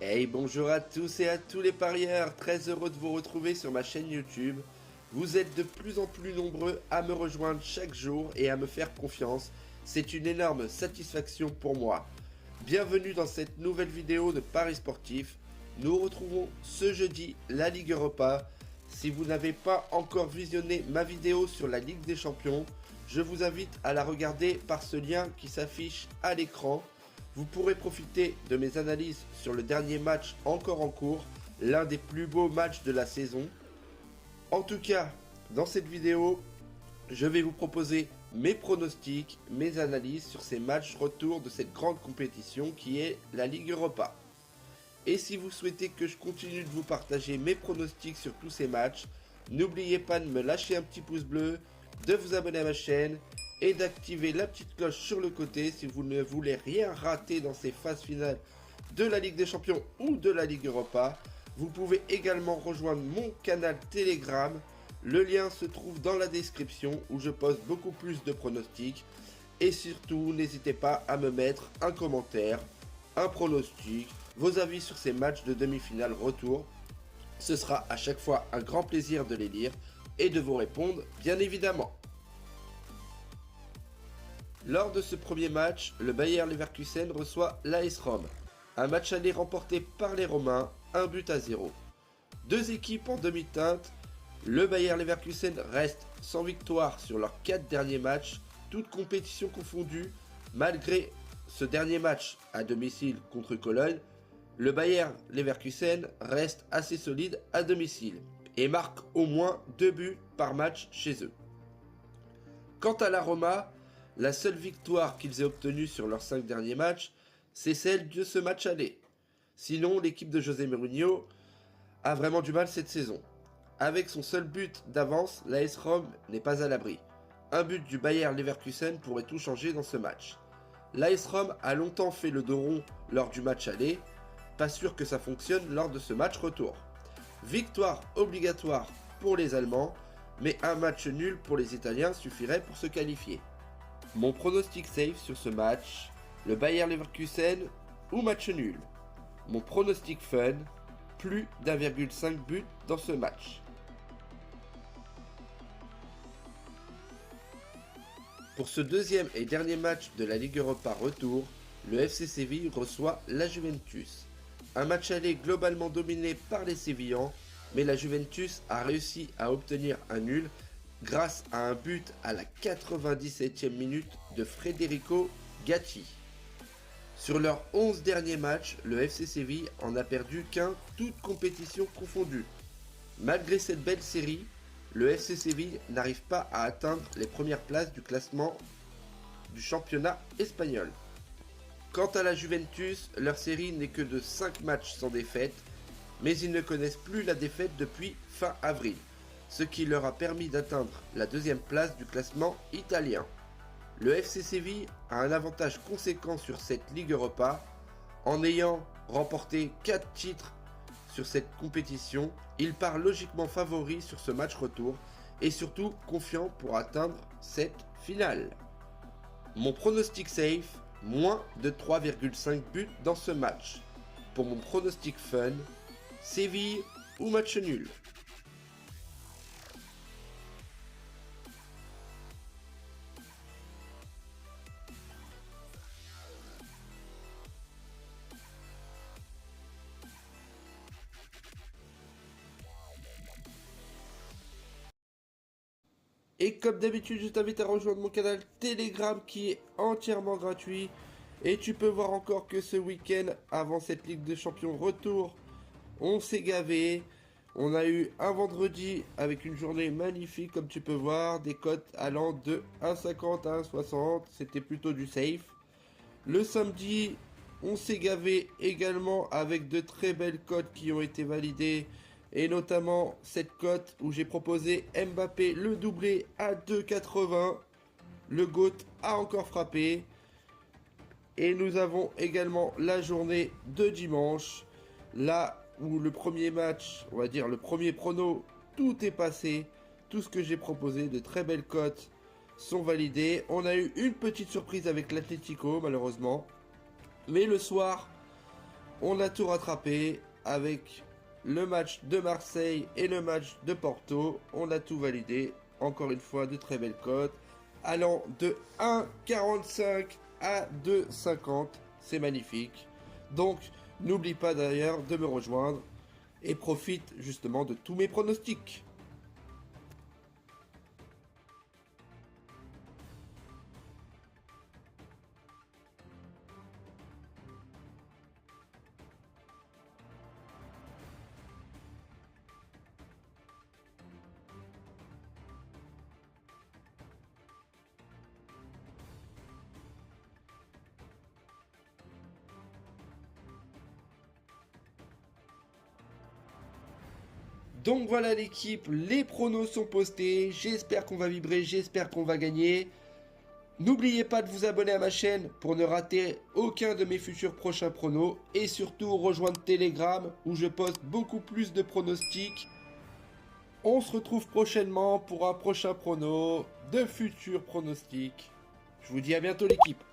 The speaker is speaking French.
Hey, bonjour à tous et à tous les parieurs, très heureux de vous retrouver sur ma chaîne YouTube. Vous êtes de plus en plus nombreux à me rejoindre chaque jour et à me faire confiance. C'est une énorme satisfaction pour moi. Bienvenue dans cette nouvelle vidéo de Paris Sportif. Nous retrouvons ce jeudi la Ligue Europa. Si vous n'avez pas encore visionné ma vidéo sur la Ligue des Champions, je vous invite à la regarder par ce lien qui s'affiche à l'écran. Vous pourrez profiter de mes analyses sur le dernier match encore en cours, l'un des plus beaux matchs de la saison. En tout cas, dans cette vidéo, je vais vous proposer mes pronostics, mes analyses sur ces matchs retour de cette grande compétition qui est la Ligue Europa. Et si vous souhaitez que je continue de vous partager mes pronostics sur tous ces matchs, n'oubliez pas de me lâcher un petit pouce bleu, de vous abonner à ma chaîne et d'activer la petite cloche sur le côté si vous ne voulez rien rater dans ces phases finales de la Ligue des Champions ou de la Ligue Europa. Vous pouvez également rejoindre mon canal Telegram. Le lien se trouve dans la description où je poste beaucoup plus de pronostics. Et surtout, n'hésitez pas à me mettre un commentaire, un pronostic, vos avis sur ces matchs de demi-finale retour. Ce sera à chaque fois un grand plaisir de les lire et de vous répondre, bien évidemment. Lors de ce premier match, le Bayer Leverkusen reçoit l'AS Rome. Un match aller remporté par les Romains, 1-0. Deux équipes en demi-teinte. Le Bayer Leverkusen reste sans victoire sur leurs 4 derniers matchs, toutes compétitions confondues. Malgré ce dernier match à domicile contre Cologne, le Bayer Leverkusen reste assez solide à domicile et marque au moins 2 buts par match chez eux. Quant à la Roma, la seule victoire qu'ils aient obtenue sur leurs 5 derniers matchs, c'est celle de ce match aller. Sinon, l'équipe de José Mourinho a vraiment du mal cette saison. Avec son seul but d'avance, l'AS Rome n'est pas à l'abri. Un but du Bayer Leverkusen pourrait tout changer dans ce match. L'AS Rome a longtemps fait le dos rond lors du match aller, pas sûr que ça fonctionne lors de ce match retour. Victoire obligatoire pour les Allemands, mais un match nul pour les Italiens suffirait pour se qualifier. Mon pronostic safe sur ce match, le Bayer Leverkusen ou match nul. Mon pronostic fun, plus d'1,5 but dans ce match. Pour ce deuxième et dernier match de la Ligue Europa retour, le FC Séville reçoit la Juventus. Un match aller globalement dominé par les Sévillans, mais la Juventus a réussi à obtenir un nul grâce à un but à la 97e minute de Federico Gatti. Sur leurs 11 derniers matchs, le FC Séville en a perdu qu'un, toutes compétitions confondues. Malgré cette belle série, le FC Séville n'arrive pas à atteindre les premières places du classement du championnat espagnol. Quant à la Juventus, leur série n'est que de 5 matchs sans défaite, mais ils ne connaissent plus la défaite depuis fin avril, ce qui leur a permis d'atteindre la deuxième place du classement italien. Le FC Séville a un avantage conséquent sur cette Ligue Europa, en ayant remporté 4 titres sur cette compétition. Il part logiquement favori sur ce match retour et surtout confiant pour atteindre cette finale. Mon pronostic safe, moins de 3,5 buts dans ce match. Pour mon pronostic fun, Séville ou match nul. Et comme d'habitude, je t'invite à rejoindre mon canal Telegram qui est entièrement gratuit. Et tu peux voir encore que ce week-end, avant cette Ligue des Champions retour, on s'est gavé. On a eu un vendredi avec une journée magnifique, comme tu peux voir, des cotes allant de 1,50 à 1,60. C'était plutôt du safe. Le samedi, on s'est gavé également avec de très belles cotes qui ont été validées. Et notamment cette cote où j'ai proposé Mbappé le doublé à 2,80. Le GOAT a encore frappé. Et nous avons également la journée de dimanche. Là où le premier match, on va dire le premier prono, tout est passé. Tout ce que j'ai proposé, de très belles cotes, sont validées. On a eu une petite surprise avec l'Atlético malheureusement. Mais le soir, On a tout rattrapé avec le match de Marseille et le match de Porto. On a tout validé. Encore une fois, de très belles cotes. Allant de 1,45 à 2,50. C'est magnifique. Donc, n'oublie pas d'ailleurs de me rejoindre et profite justement de tous mes pronostics. Donc voilà l'équipe, les pronos sont postés, j'espère qu'on va vibrer, j'espère qu'on va gagner. N'oubliez pas de vous abonner à ma chaîne pour ne rater aucun de mes futurs prochains pronos. Et surtout rejoindre Telegram où je poste beaucoup plus de pronostics. On se retrouve prochainement pour un prochain prono, de futurs pronostics. Je vous dis à bientôt l'équipe.